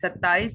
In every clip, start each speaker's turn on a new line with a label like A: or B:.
A: 27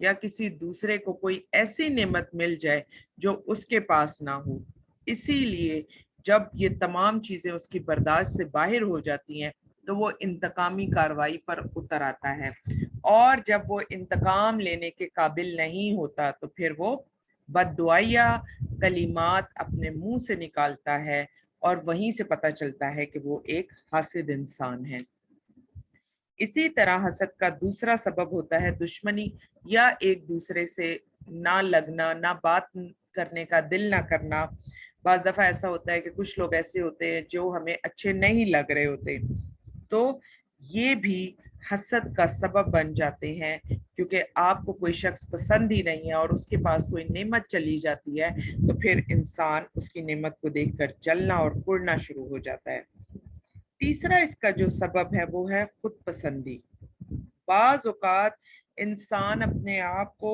A: یا کسی دوسرے کو کوئی ایسی نعمت مل جائے جو اس کے پاس نہ ہو۔ اسی لیے جب یہ تمام چیزیں اس کی برداشت سے باہر ہو جاتی ہیں تو وہ انتقامی کارروائی پر اتر آتا ہے، اور جب وہ انتقام لینے کے قابل نہیں ہوتا تو پھر وہ بد دعائیہ کلمات اپنے منہ سے نکالتا ہے، اور وہیں سے پتہ چلتا ہے کہ وہ ایک حاسد انسان ہے۔ اسی طرح حسد کا دوسرا سبب ہوتا ہے دشمنی یا ایک دوسرے سے نہ لگنا، نہ بات کرنے کا دل نہ کرنا۔ بعض دفعہ ایسا ہوتا ہے کہ کچھ لوگ ایسے ہوتے ہیں جو ہمیں اچھے نہیں لگ رہے ہوتے، تو یہ بھی حسد کا سبب بن جاتے ہیں، کیونکہ آپ کو کوئی شخص پسند ہی نہیں ہے اور اس کے پاس کوئی نعمت چلی جاتی ہے تو پھر انسان اس کی نعمت کو دیکھ کر جلنا اور کڑنا شروع ہو جاتا ہے۔ تیسرا اس کا جو سبب ہے وہ ہے خود پسندی۔ بعض اوقات انسان اپنے آپ کو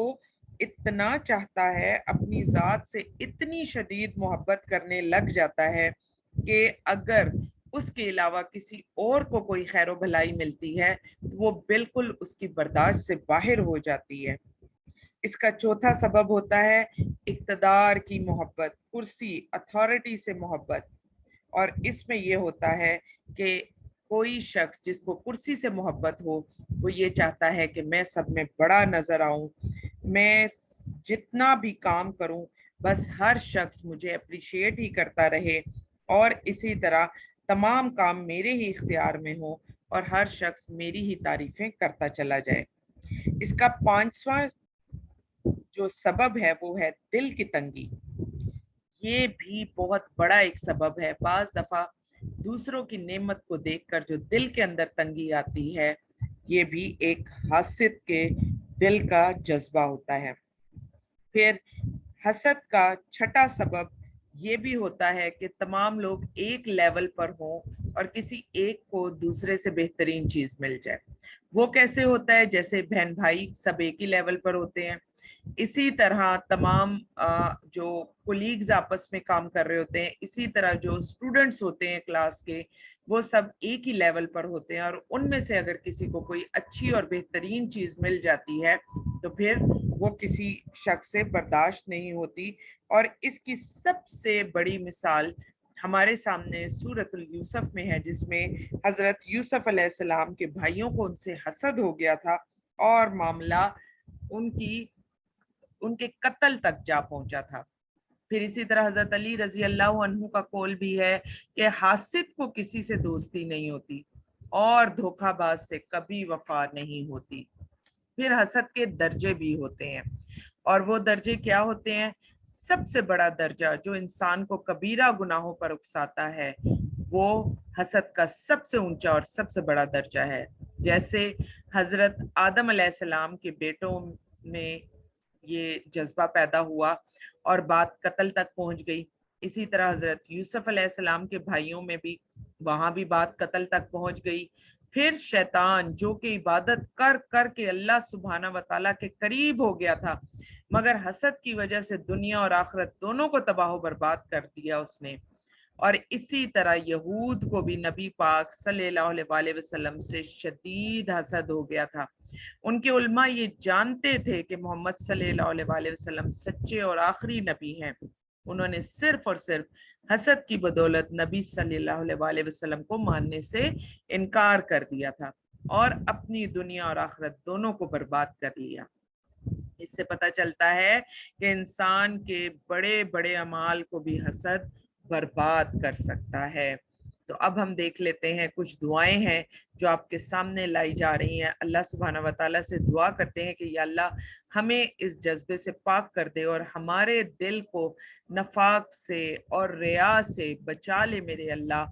A: اتنا چاہتا ہے، اپنی ذات سے اتنی شدید محبت کرنے لگ جاتا ہے کہ اگر اس کے علاوہ کسی اور کو کوئی خیر و بھلائی ملتی ہے تو وہ بالکل اس کی برداشت سے باہر ہو جاتی ہے۔ اس کا چوتھا سبب ہوتا ہے اقتدار کی محبت، کرسی، اتھارٹی سے محبت۔ اور اس میں یہ ہوتا ہے کہ کوئی شخص جس کو کرسی سے محبت ہو وہ یہ چاہتا ہے کہ میں سب میں بڑا نظر آؤں، میں جتنا بھی کام کروں بس ہر شخص مجھے اپریشیٹ ہی کرتا رہے، اور اسی طرح تمام کام میرے ہی اختیار میں ہوں اور ہر شخص میری ہی تعریفیں کرتا چلا جائے۔ اس کا پانچواں جو سبب ہے وہ ہے دل کی تنگی۔ یہ بھی بہت بڑا ایک سبب ہے۔ بعض دفعہ دوسروں کی نعمت کو دیکھ کر جو دل کے اندر تنگی آتی ہے، یہ بھی ایک حاسد کے دل کا جذبہ ہوتا ہے۔ پھر حسد کا چھٹا سبب یہ بھی ہوتا ہے کہ تمام لوگ ایک لیول پر ہوں اور کسی ایک کو دوسرے سے بہترین چیز مل جائے۔ وہ کیسے ہوتا ہے؟ جیسے بہن بھائی سب ایک ہی لیول پر ہوتے ہیں، اسی طرح تمام جو کولیگز آپس میں کام کر رہے ہوتے ہیں، اسی طرح جو اسٹوڈنٹس ہوتے ہیں کلاس کے وہ سب ایک ہی لیول پر ہوتے ہیں، اور ان میں سے اگر کسی کو کوئی اچھی اور بہترین چیز مل جاتی ہے تو پھر وہ کسی شخص سے برداشت نہیں ہوتی۔ اور اس کی سب سے بڑی مثال ہمارے سامنے سورۃ یوسف میں ہے، جس میں حضرت یوسف علیہ السلام کے بھائیوں کو ان سے حسد ہو گیا تھا اور معاملہ ان کے قتل تک جا پہنچا تھا۔ پھر اسی طرح حضرت علی رضی اللہ عنہ کا قول بھی ہے کہ حاسد کو کسی سے دوستی نہیں ہوتی اور دھوکہ باز سے کبھی وفا نہیں ہوتی۔ پھر حسد کے درجے بھی ہوتے ہیں، اور وہ درجے کیا ہوتے ہیں؟ سب سے بڑا درجہ جو انسان کو کبیرہ گناہوں پر اکساتا ہے وہ حسد کا سب سے اونچا اور سب سے بڑا درجہ ہے۔ جیسے حضرت آدم علیہ السلام کے بیٹوں میں یہ جذبہ پیدا ہوا اور بات قتل تک پہنچ گئی، اسی طرح حضرت یوسف علیہ السلام کے بھائیوں میں بھی وہاں بھی بات قتل تک پہنچ گئی۔ پھر شیطان جو کہ عبادت کر کر کے اللہ سبحانہ و تعالیٰ کے قریب ہو گیا تھا، مگر حسد کی وجہ سے دنیا اور آخرت دونوں کو تباہ و برباد کر دیا اس نے۔ اور اسی طرح یہود کو بھی نبی پاک صلی اللہ علیہ وسلم سے شدید حسد ہو گیا تھا۔ ان کے علماء یہ جانتے تھے کہ محمد صلی اللہ علیہ وسلم سچے اور آخری نبی ہیں، انہوں نے صرف اور صرف حسد کی بدولت نبی صلی اللہ علیہ وسلم کو ماننے سے انکار کر دیا تھا اور اپنی دنیا اور آخرت دونوں کو برباد کر لیا۔ اس سے پتہ چلتا ہے کہ انسان کے بڑے بڑے اعمال کو بھی حسد برباد کر سکتا ہے۔ تو اب ہم دیکھ لیتے ہیں کچھ دعائیں ہیں جو آپ کے سامنے لائی جا رہی ہیں۔ اللہ سبحانہ و تعالیٰ سے دعا کرتے ہیں کہ یا اللہ ہمیں اس جذبے سے پاک کر دے اور ہمارے دل کو نفاق سے اور ریا سے بچا لے میرے اللہ۔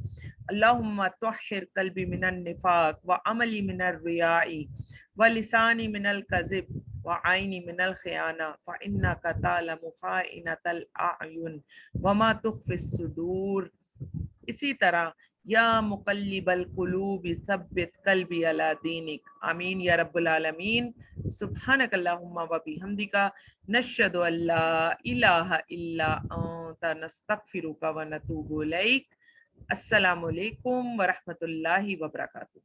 A: اللہم طہر قلبی من النفاق وعملی من الریاء ولسانی من الکذب وعینی من الخیانہ فإنک تعلم خائنۃ الأعین وما تخفی الصدور۔ اسی طرح یا مقلب القلوب ثبت قلبی علی دینک، آمین یا رب العالمین۔ سبحانک اللہم و بحمدک نشہد ان لا الہ الا انت نستغفرک و نتوب الیک۔ السلام علیکم ورحمۃ اللہ وبرکاتہ۔